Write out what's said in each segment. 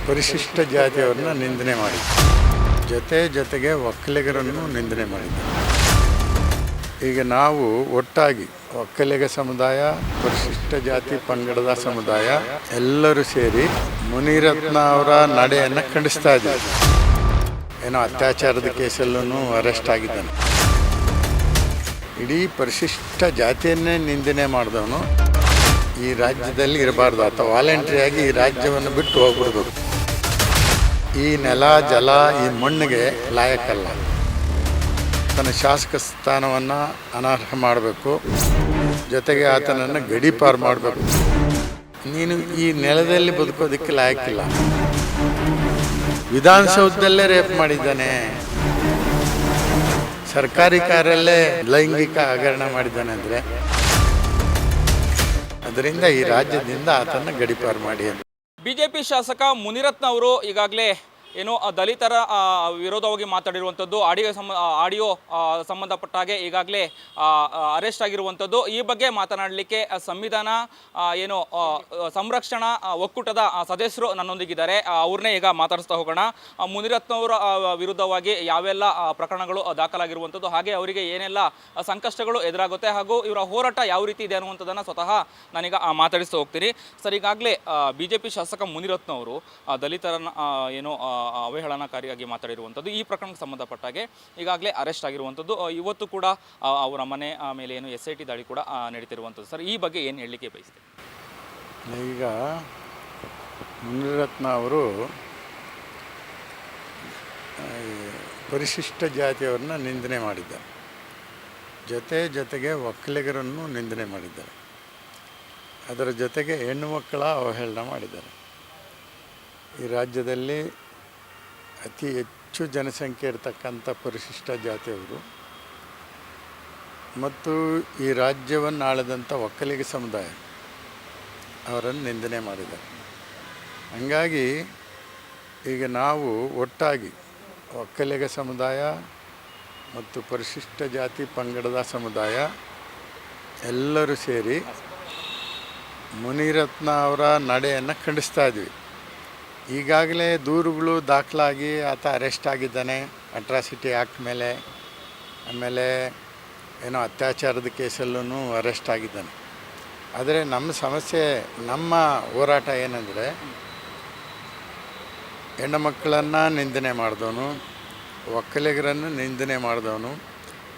ಪರಿಶಿಷ್ಟ ಜಾತಿಯವ್ರನ್ನ ನಿಂದನೆ ಮಾಡಿದ್ದೆ. ಜೊತೆಗೆ ಒಕ್ಕಲಿಗರನ್ನು ನಿಂದನೆ ಮಾಡಿದ್ದೆ. ಈಗ ನಾವು ಒಟ್ಟಾಗಿ ಒಕ್ಕಲಿಗ ಸಮುದಾಯ, ಪರಿಶಿಷ್ಟ ಜಾತಿ ಪಂಗಡದ ಸಮುದಾಯ ಎಲ್ಲರೂ ಸೇರಿ ಮುನಿರತ್ನ ಅವರ ನಡೆಯನ್ನು ಖಂಡಿಸ್ತಾ ಇದ್ದೀವಿ. ಏನೋ ಅತ್ಯಾಚಾರದ ಕೇಸಲ್ಲೂ ಅರೆಸ್ಟ್ ಆಗಿದ್ದಾನೆ. ಇಡೀ ಪರಿಶಿಷ್ಟ ಜಾತಿಯನ್ನೇ ನಿಂದನೆ ಮಾಡಿದವನು ಈ ರಾಜ್ಯದಲ್ಲಿ ಇರಬಾರ್ದು, ಅಥವಾ ವಾಲಂಟ್ರಿಯಾಗಿ ಈ ರಾಜ್ಯವನ್ನು ಬಿಟ್ಟು ಹೋಗ್ಬಿಡ್ಬೇಕು. ಈ ನೆಲ ಜಲ ಈ ಮಣ್ಣಿಗೆ ಲಾಯಕ್ಕಲ್ಲ. ತನ್ನ ಶಾಸಕ ಸ್ಥಾನವನ್ನು ಅನರ್ಹ ಮಾಡಬೇಕು, ಜೊತೆಗೆ ಆತನನ್ನು ಗಡೀಪಾರು ಮಾಡಬೇಕು. ನೀನು ಈ ನೆಲದಲ್ಲಿ ಬದುಕೋದಕ್ಕೆ ಲಾಯಕ್ಕಿಲ್ಲ. ವಿಧಾನಸೌಧದಲ್ಲೇ ರೇಪ್ ಮಾಡಿದ್ದಾನೆ, ಸರ್ಕಾರಿ ಕಾರಲ್ಲೇ ಲೈಂಗಿಕ ಹಗರಣ ಮಾಡಿದ್ದಾನೆ. ಅಂದರೆ ಅದರಿಂದ ಈ ರಾಜ್ಯದಿಂದ ಆತನ ಗಡೀಪಾರು ಮಾಡಿ ಅಂತ. ಬಿಜೆಪಿ ಶಾಸಕ ಮುನಿರತ್ನ ಅವರು ಈಗಾಗಲೇ ಏನು ದಲಿತರ ವಿರೋಧವಾಗಿ ಮಾತಾಡಿರುವಂಥದ್ದು, ಆಡಿಯೋ ಸಂಬಂಧಪಟ್ಟ ಹಾಗೆ ಈಗಾಗಲೇ ಅರೆಸ್ಟ್ ಆಗಿರುವಂಥದ್ದು. ಈ ಬಗ್ಗೆ ಮಾತನಾಡಲಿಕ್ಕೆ ಸಂವಿಧಾನ ಏನು ಸಂರಕ್ಷಣಾ ಒಕ್ಕೂಟದ ಸದಸ್ಯರು ನನ್ನೊಂದಿಗಿದ್ದಾರೆ. ಅವ್ರನ್ನೇ ಈಗ ಮಾತಾಡಿಸ್ತಾ ಹೋಗೋಣ. ಮುನಿರತ್ನ ಅವರ ವಿರುದ್ಧವಾಗಿ ಯಾವೆಲ್ಲ ಪ್ರಕರಣಗಳು ದಾಖಲಾಗಿರುವಂಥದ್ದು, ಹಾಗೆ ಅವರಿಗೆ ಏನೆಲ್ಲ ಸಂಕಷ್ಟಗಳು ಎದುರಾಗುತ್ತೆ, ಹಾಗೂ ಇವರ ಹೋರಾಟ ಯಾವ ರೀತಿ ಇದೆ ಅನ್ನುವಂಥದ್ದನ್ನು ಸ್ವತಃ ನಾನೀಗ ಮಾತಾಡಿಸ್ತಾ ಹೋಗ್ತೀನಿ. ಸರ್, ಈಗಾಗಲೇ ಬಿಜೆಪಿ ಶಾಸಕ ಮುನಿರತ್ನ ಅವರು ದಲಿತರನ್ನ ಏನು ಅವಹೇಳನಕಾರಿಯಾಗಿ ಮಾತಾಡಿರುವಂಥದ್ದು, ಈ ಪ್ರಕರಣಕ್ಕೆ ಸಂಬಂಧಪಟ್ಟಾಗೆ ಈಗಾಗಲೇ ಅರೆಸ್ಟ್ ಆಗಿರುವಂಥದ್ದು. ಇವತ್ತು ಕೂಡ ಅವರ ಮನೆ ಮೇಲೆ ಏನು SIT ದಾಳಿ ಕೂಡ ನಡೀತಿರುವಂಥದ್ದು. ಸರ್, ಈ ಬಗ್ಗೆ ಏನು ಹೇಳಲಿಕ್ಕೆ ಬಯಸ್ತೀವಿ? ಈಗ ಮುನಿರತ್ನ ಅವರು ಪರಿಶಿಷ್ಟ ಜಾತಿಯವ್ರನ್ನ ನಿಂದನೆ ಮಾಡಿದ್ದಾರೆ. ಜೊತೆಗೆ ಒಕ್ಕಲಿಗರನ್ನು ನಿಂದನೆ ಮಾಡಿದ್ದಾರೆ. ಅದರ ಜೊತೆಗೆ ಹೆಣ್ಣು ಮಕ್ಕಳ ಅವಹೇಳನ ಮಾಡಿದ್ದಾರೆ. ಈ ರಾಜ್ಯದಲ್ಲಿ ಅತಿ ಹೆಚ್ಚು ಜನಸಂಖ್ಯೆ ಇರತಕ್ಕಂಥ ಪರಿಶಿಷ್ಟ ಜಾತಿಯವರು ಮತ್ತು ಈ ರಾಜ್ಯವನ್ನು ಆಳಿದಂಥ ಒಕ್ಕಲಿಗ ಸಮುದಾಯ ಅವರನ್ನು ನಿಂದನೆ ಮಾಡಿದ್ದಾರೆ. ಹಂಗಾಗಿ ಈಗ ನಾವು ಒಟ್ಟಾಗಿ ಒಕ್ಕಲಿಗ ಸಮುದಾಯ ಮತ್ತು ಪರಿಶಿಷ್ಟ ಜಾತಿ ಪಂಗಡದ ಸಮುದಾಯ ಎಲ್ಲರೂ ಸೇರಿ ಮುನಿರತ್ನ ಅವರ ನಡೆಯನ್ನು ಖಂಡಿಸ್ತಾ ಇದ್ವಿ. ಈಗಾಗಲೇ ದೂರುಗಳು ದಾಖಲಾಗಿ ಆತ ಅರೆಸ್ಟ್ ಆಗಿದ್ದಾನೆ ಅಟ್ರಾಸಿಟಿ ಆ್ಯಕ್ಟ್ ಮೇಲೆ. ಆಮೇಲೆ ಏನೋ ಅತ್ಯಾಚಾರದ ಕೇಸಲ್ಲೂ ಅರೆಸ್ಟ್ ಆಗಿದ್ದಾನೆ. ಆದರೆ ನಮ್ಮ ಸಮಸ್ಯೆ, ನಮ್ಮ ಹೋರಾಟ ಏನಂದರೆ, ಹೆಣ್ಣು ಮಕ್ಕಳನ್ನು ನಿಂದನೆ ಮಾಡಿದವನು, ಒಕ್ಕಲಿಗರನ್ನು ನಿಂದನೆ ಮಾಡಿದವನು,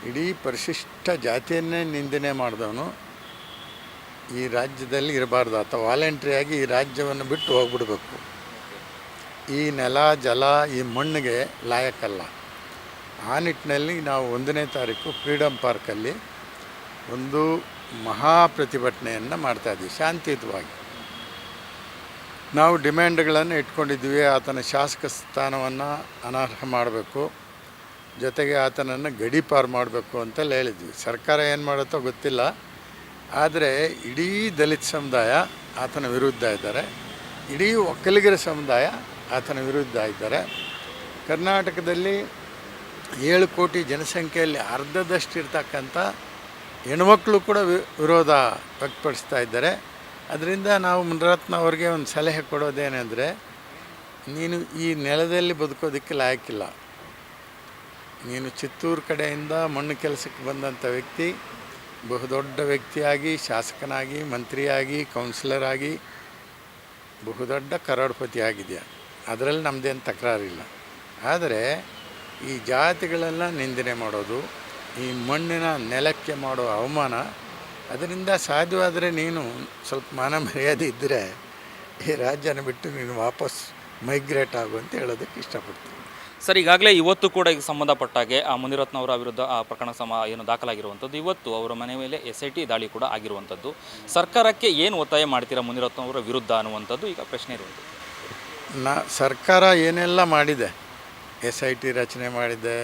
ಇಡೀ ಪರಿಶಿಷ್ಟ ಜಾತಿಯನ್ನೇ ನಿಂದನೆ ಮಾಡಿದವನು ಈ ರಾಜ್ಯದಲ್ಲಿ ಇರಬಾರ್ದು, ಅಥವಾ ವಾಲಂಟ್ರಿಯಾಗಿ ಈ ರಾಜ್ಯವನ್ನು ಬಿಟ್ಟು ಹೋಗ್ಬಿಡ್ಬೇಕು. ಈ ನೆಲ ಜಲ ಈ ಮಣ್ಣಿಗೆ ಲಾಯಕ್ಕಲ್ಲ. ಆ ನಿಟ್ಟಿನಲ್ಲಿ ನಾವು 1ನೇ ತಾರೀಕು ಫ್ರೀಡಮ್ ಪಾರ್ಕಲ್ಲಿ ಒಂದು ಮಹಾ ಪ್ರತಿಭಟನೆಯನ್ನು ಮಾಡ್ತಾಯಿದ್ವಿ. ಶಾಂತಿಯುತವಾಗಿ ನಾವು ಡಿಮ್ಯಾಂಡ್ಗಳನ್ನು ಇಟ್ಕೊಂಡಿದ್ವಿ. ಆತನ ಶಾಸಕ ಸ್ಥಾನವನ್ನು ಅನರ್ಹ ಮಾಡಬೇಕು, ಜೊತೆಗೆ ಆತನನ್ನು ಗಡೀಪಾರು ಮಾಡಬೇಕು ಅಂತೆಲ್ಲ ಹೇಳಿದ್ವಿ. ಸರ್ಕಾರ ಏನು ಮಾಡುತ್ತೋ ಗೊತ್ತಿಲ್ಲ, ಆದರೆ ಇಡೀ ದಲಿತ ಸಮುದಾಯ ಆತನ ವಿರುದ್ಧ ಇದ್ದಾರೆ. ಇಡೀ ಒಕ್ಕಲಿಗರ ಸಮುದಾಯ ಆತನ ವಿರುದ್ಧ ಇದ್ದಾರೆ. ಕರ್ನಾಟಕದಲ್ಲಿ 7 ಕೋಟಿ ಜನಸಂಖ್ಯೆಯಲ್ಲಿ ಅರ್ಧದಷ್ಟು ಇರ್ತಕ್ಕಂಥ ಹೆಣ್ಮಕ್ಳು ಕೂಡ ವಿರೋಧ ವ್ಯಕ್ತಪಡಿಸ್ತಾ ಇದ್ದಾರೆ. ಅದರಿಂದ ನಾವು ಮುನಿರತ್ನ ಅವ್ರಿಗೆ ಒಂದು ಸಲಹೆ ಕೊಡೋದೇನೆಂದರೆ, ನೀನು ಈ ನೆಲದಲ್ಲಿ ಬದುಕೋದಕ್ಕೆ ಲಾಯಕ್ಕಿಲ್ಲ. ನೀನು ಚಿತ್ತೂರು ಕಡೆಯಿಂದ ಮಣ್ಣು ಕೆಲಸಕ್ಕೆ ಬಂದಂಥ ವ್ಯಕ್ತಿ, ಬಹುದೊಡ್ಡ ವ್ಯಕ್ತಿಯಾಗಿ, ಶಾಸಕನಾಗಿ, ಮಂತ್ರಿಯಾಗಿ, ಕೌನ್ಸಿಲರ್ ಆಗಿ ಬಹುದೊಡ್ಡ ಕರೋಡ್ಪತಿ ಆಗಿದೆಯಾ. ಅದರಲ್ಲಿ ನಮ್ಮದೇನು ತಕರಾರಿಲ್ಲ. ಆದರೆ ಈ ಜಾತಿಗಳೆಲ್ಲ ನಿಂದನೆ ಮಾಡೋದು, ಈ ಮಣ್ಣಿನ ನೆಲಕ್ಕೆ ಮಾಡೋ ಅವಮಾನ, ಅದರಿಂದ ಸಾಧ್ಯವಾದರೆ ನೀನು ಸ್ವಲ್ಪ ಮಾನ ಮರ್ಯಾದೆ ಇದ್ದರೆ ಈ ರಾಜ್ಯನ ಬಿಟ್ಟು ನೀನು ವಾಪಸ್ ಮೈಗ್ರೇಟ್ ಆಗು ಅಂತ ಹೇಳೋದಕ್ಕೆ ಇಷ್ಟಪಡ್ತೀನಿ. ಸರ್, ಈಗಾಗಲೇ ಇವತ್ತು ಕೂಡ ಈಗ ಸಂಬಂಧಪಟ್ಟಾಗೆ ಮುನಿರತ್ನ ಅವರ ವಿರುದ್ಧ ಪ್ರಕರಣ ಏನು ದಾಖಲಾಗಿರುವಂಥದ್ದು. ಇವತ್ತು ಅವರ ಮನೆ ಮೇಲೆ SIT ದಾಳಿ ಕೂಡ ಆಗಿರುವಂಥದ್ದು. ಸರ್ಕಾರಕ್ಕೆ ಏನು ಒತ್ತಾಯ ಮಾಡ್ತೀರಾ ಮುನಿರತ್ನ ಅವರ ವಿರುದ್ಧ ಅನ್ನುವಂಥದ್ದು ಈಗ ಪ್ರಶ್ನೆ ಇರುವಂಥದ್ದು. ಸರ್ಕಾರ ಏನೆಲ್ಲ ಮಾಡಿದೆ, SIT ರಚನೆ ಮಾಡಿದೆ,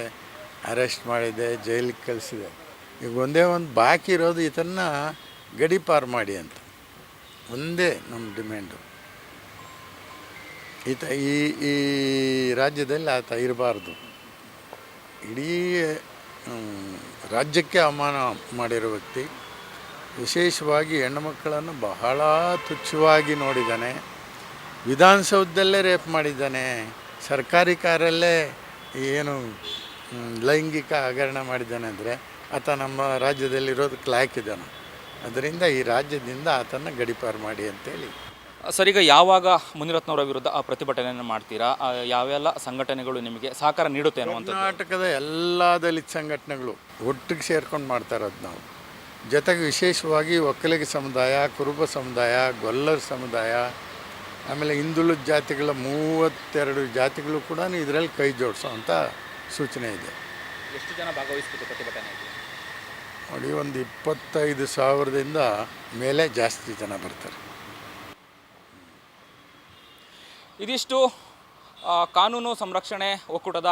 ಅರೆಸ್ಟ್ ಮಾಡಿದೆ, ಜೈಲಿಗೆ ಕಳಿಸಿದೆ. ಈಗ ಒಂದೇ ಒಂದು ಬಾಕಿ ಇರೋದು ಇದನ್ನು ಗಡೀಪಾರು ಮಾಡಿ ಅಂತ ಒಂದೇ ನಮ್ಮ ಡಿಮ್ಯಾಂಡು. ಈ ರಾಜ್ಯದಲ್ಲಿ ಆತ ಇರಬಾರ್ದು. ಇಡೀ ರಾಜ್ಯಕ್ಕೆ ಅವಮಾನ ಮಾಡಿರೋ ವ್ಯಕ್ತಿ. ವಿಶೇಷವಾಗಿ ಹೆಣ್ಣುಮಕ್ಕಳನ್ನು ಬಹಳ ತುಚ್ಛವಾಗಿ ನೋಡಿದ್ದಾನೆ. ವಿಧಾನಸೌಧದಲ್ಲೇ ರೇಪ್ ಮಾಡಿದ್ದಾನೆ, ಸರ್ಕಾರಿ ಕಾರಲ್ಲೇ ಏನು ಲೈಂಗಿಕ ಹಗರಣ ಮಾಡಿದ್ದಾನೆ ಅಂದರೆ ಆತ ನಮ್ಮ ರಾಜ್ಯದಲ್ಲಿರೋದಕ್ಕೆ ಲಾಯಕ್ ಇದ್ದಾನೆ. ಅದರಿಂದ ಈ ರಾಜ್ಯದಿಂದ ಆತನ ಗಡೀಪಾರು ಮಾಡಿ ಅಂತೇಳಿ. ಸರ್, ಈಗ ಯಾವಾಗ ಮುನಿರತ್ನವರ ವಿರುದ್ಧ ಪ್ರತಿಭಟನೆಯನ್ನು ಮಾಡ್ತೀರಾ? ಯಾವೆಲ್ಲ ಸಂಘಟನೆಗಳು ನಿಮಗೆ ಸಹಕಾರ ನೀಡುತ್ತೆ ಅನ್ನುವಂಥದ್ದು? ಕರ್ನಾಟಕದ ಎಲ್ಲ ದಲಿತ ಸಂಘಟನೆಗಳು ಒಟ್ಟಿಗೆ ಸೇರ್ಕೊಂಡು ಮಾಡ್ತಾ ಇರೋದು ನಾವು. ಜೊತೆಗೆ ವಿಶೇಷವಾಗಿ ಒಕ್ಕಲಿಗ ಸಮುದಾಯ, ಕುರುಬ ಸಮುದಾಯ, ಗೊಲ್ಲರ ಸಮುದಾಯ, ಆಮೇಲೆ ಹಿಂದುಳಿದ ಜಾತಿಗಳ 32 ಜಾತಿಗಳು ಕೂಡ ಇದರಲ್ಲಿ ಕೈ ಜೋಡಿಸೋ ಅಂಥ ಸೂಚನೆ ಇದೆ. ಎಷ್ಟು ಜನ ಭಾಗವಹಿಸ್ಬೇಕು ಪ್ರತಿಭಟನೆಯಲ್ಲಿ? ನೋಡಿ, ಒಂದು 25,000ದಿಂದ ಮೇಲೆ ಜಾಸ್ತಿ ಜನ ಬರ್ತಾರೆ. ಇದಿಷ್ಟು ಕಾನೂನು ಸಂರಕ್ಷಣೆ ಒಕ್ಕೂಟದ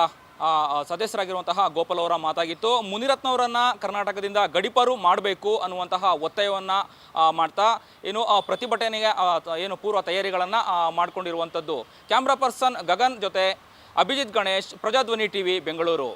ಸದಸ್ಯರಾಗಿರುವಂತಹ ಗೋಪಾಲ್ ಅವರ ಮಾತಾಗಿತ್ತು. ಮುನಿರತ್ನವರನ್ನು ಕರ್ನಾಟಕದಿಂದ ಗಡೀಪಾರು ಮಾಡಬೇಕು ಅನ್ನುವಂತಹ ಒತ್ತಾಯವನ್ನು ಮಾಡ್ತಾ ಏನು ಪ್ರತಿಭಟನೆಗೆ ಏನು ಪೂರ್ವ ತಯಾರಿಗಳನ್ನು ಮಾಡಿಕೊಂಡಿರುವಂಥದ್ದು. ಕ್ಯಾಮ್ರಾ ಪರ್ಸನ್ ಗಗನ್ ಜೊತೆ ಅಭಿಜಿತ್ ಗಣೇಶ್, ಪ್ರಜಾಧ್ವನಿ ಟಿವಿ, ಬೆಂಗಳೂರು.